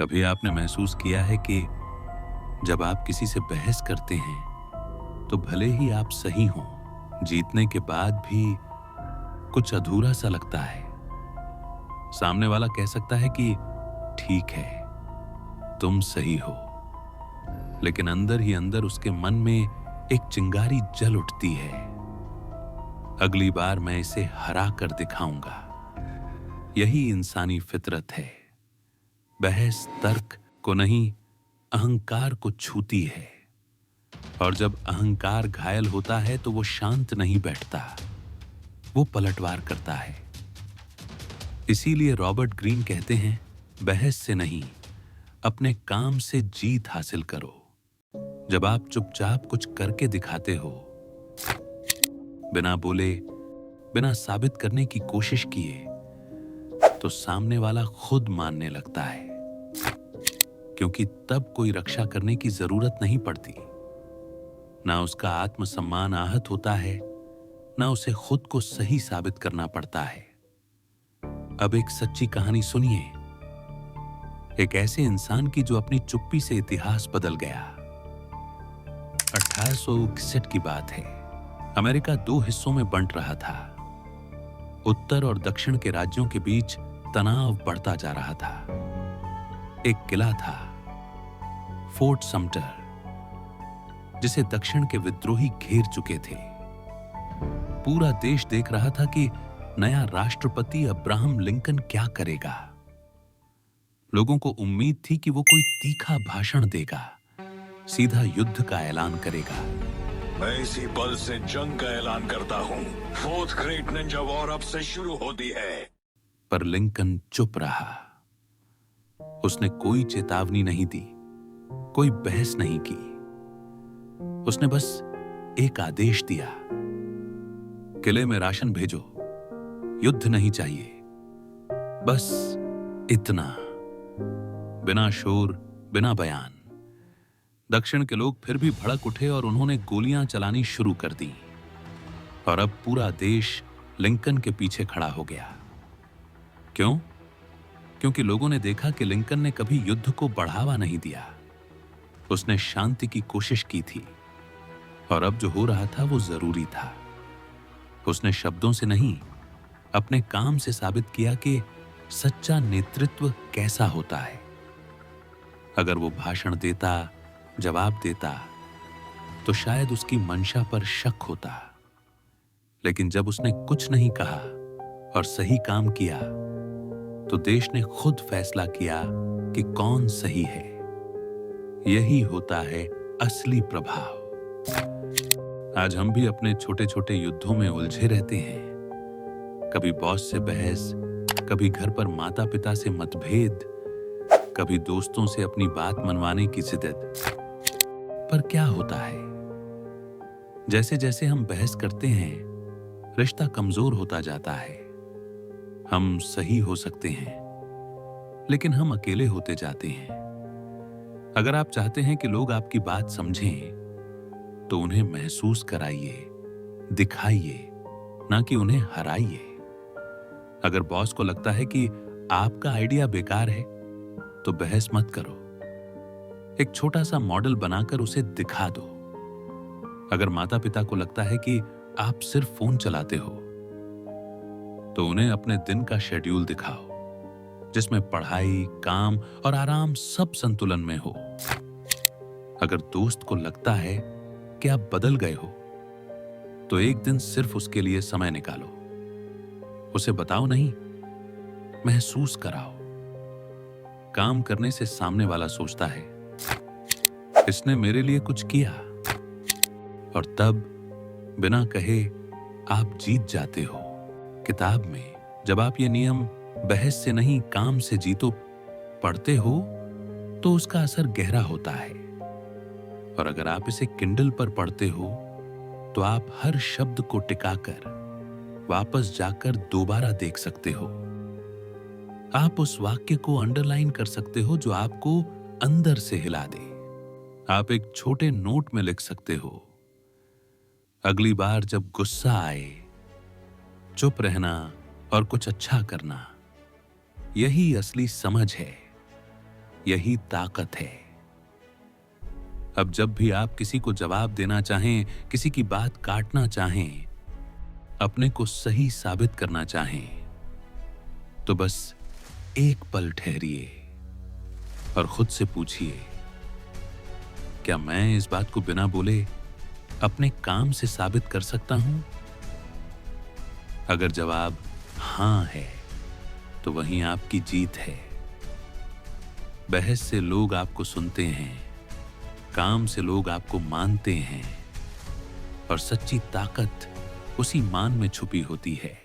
कभी आपने महसूस किया है कि जब आप किसी से बहस करते हैं तो भले ही आप सही हों, जीतने के बाद भी कुछ अधूरा सा लगता है। सामने वाला कह सकता है कि ठीक है, तुम सही हो, लेकिन अंदर ही अंदर उसके मन में एक चिंगारी जल उठती है। अगली बार मैं इसे हरा कर दिखाऊंगा। यही इंसानी फितरत है। बहस तर्क को नहीं, अहंकार को छूती है। और जब अहंकार घायल होता है तो वो शांत नहीं बैठता, वो पलटवार करता है। इसीलिए रॉबर्ट ग्रीन कहते हैं, बहस से नहीं, अपने काम से जीत हासिल करो। जब आप चुपचाप कुछ करके दिखाते हो, बिना बोले, बिना साबित करने की कोशिश किए, तो सामने वाला खुद मानने लगता है, क्योंकि तब कोई रक्षा करने की जरूरत नहीं पड़ती। ना उसका आत्मसम्मान आहत होता है, ना उसे खुद को सही साबित करना पड़ता है। अब एक सच्ची कहानी सुनिए, एक ऐसे इंसान की जो अपनी चुप्पी से इतिहास बदल गया। 1861 की बात है। अमेरिका दो हिस्सों में बंट रहा था। उत्तर और दक्षिण के राज्यों के बीच तनाव बढ़ता जा रहा था। एक किला था, फोर्ट समटर, जिसे दक्षिण के विद्रोही घेर चुके थे। पूरा देश देख रहा था कि नया राष्ट्रपति अब्राहम लिंकन क्या करेगा। लोगों को उम्मीद थी कि वो कोई तीखा भाषण देगा, सीधा युद्ध का ऐलान करेगा। मैं इसी पल से जंग का ऐलान करता हूँ। फोर्थ ग्रेट निंजा वॉर अब से शुरू होती है। पर लिंकन चुप रहा। उसने कोई चेतावनी नहीं दी, कोई बहस नहीं की। उसने बस एक आदेश दिया, किले में राशन भेजो, युद्ध नहीं चाहिए, बस इतना। बिना शोर, बिना बयान। दक्षिण के लोग फिर भी भड़क उठे और उन्होंने गोलियां चलानी शुरू कर दी। और अब पूरा देश लिंकन के पीछे खड़ा हो गया। क्यों? क्योंकि लोगों ने देखा कि लिंकन ने कभी युद्ध को बढ़ावा नहीं दिया। उसने शांति की कोशिश की थी, और अब जो हो रहा था वो जरूरी था। उसने शब्दों से नहीं, अपने काम से साबित किया कि सच्चा नेतृत्व कैसा होता है। अगर वो भाषण देता, जवाब देता, तो शायद उसकी मंशा पर शक होता। लेकिन जब उसने कुछ नहीं कहा और सही काम किया, तो देश ने खुद फैसला किया कि कौन सही है। यही होता है असली प्रभाव। आज हम भी अपने छोटे छोटे युद्धों में उलझे रहते हैं। कभी बॉस से बहस, कभी घर पर माता पिता से मतभेद, कभी दोस्तों से अपनी बात मनवाने की जिद्द। पर क्या होता है, जैसे जैसे हम बहस करते हैं, रिश्ता कमजोर होता जाता है। हम सही हो सकते हैं, लेकिन हम अकेले होते जाते हैं। अगर आप चाहते हैं कि लोग आपकी बात समझें, तो उन्हें महसूस कराइए, दिखाइए, ना कि उन्हें हराइए। अगर बॉस को लगता है कि आपका आइडिया बेकार है, तो बहस मत करो। एक छोटा सा मॉडल बनाकर उसे दिखा दो। अगर माता पिता को लगता है कि आप सिर्फ फोन चलाते हो, तो उन्हें अपने दिन का शेड्यूल दिखाओ, जिसमें पढ़ाई, काम और आराम सब संतुलन में हो। अगर दोस्त को लगता है कि आप बदल गए हो, तो एक दिन सिर्फ उसके लिए समय निकालो। उसे बताओ नहीं, महसूस कराओ। काम करने से सामने वाला सोचता है, इसने मेरे लिए कुछ किया, और तब बिना कहे आप जीत जाते हो। किताब में जब आप ये नियम बहस से नहीं, काम से जीतो पढ़ते हो, तो उसका असर गहरा होता है। और अगर आप इसे किंडल पर पढ़ते हो, तो आप हर शब्द को टिकाकर वापस जाकर दोबारा देख सकते हो। आप उस वाक्य को अंडरलाइन कर सकते हो जो आपको अंदर से हिला दे। आप एक छोटे नोट में लिख सकते हो, अगली बार जब गुस्सा आए, चुप रहना और कुछ अच्छा करना। यही असली समझ है। यही ताकत है। अब जब भी आप किसी को जवाब देना चाहें, किसी की बात काटना चाहें, अपने को सही साबित करना चाहें, तो बस एक पल ठहरिए और खुद से पूछिए, क्या मैं इस बात को बिना बोले अपने काम से साबित कर सकता हूं? अगर जवाब हां है, तो वहीं आपकी जीत है। बहस से लोग आपको सुनते हैं, काम से लोग आपको मानते हैं, और सच्ची ताकत उसी मान में छुपी होती है।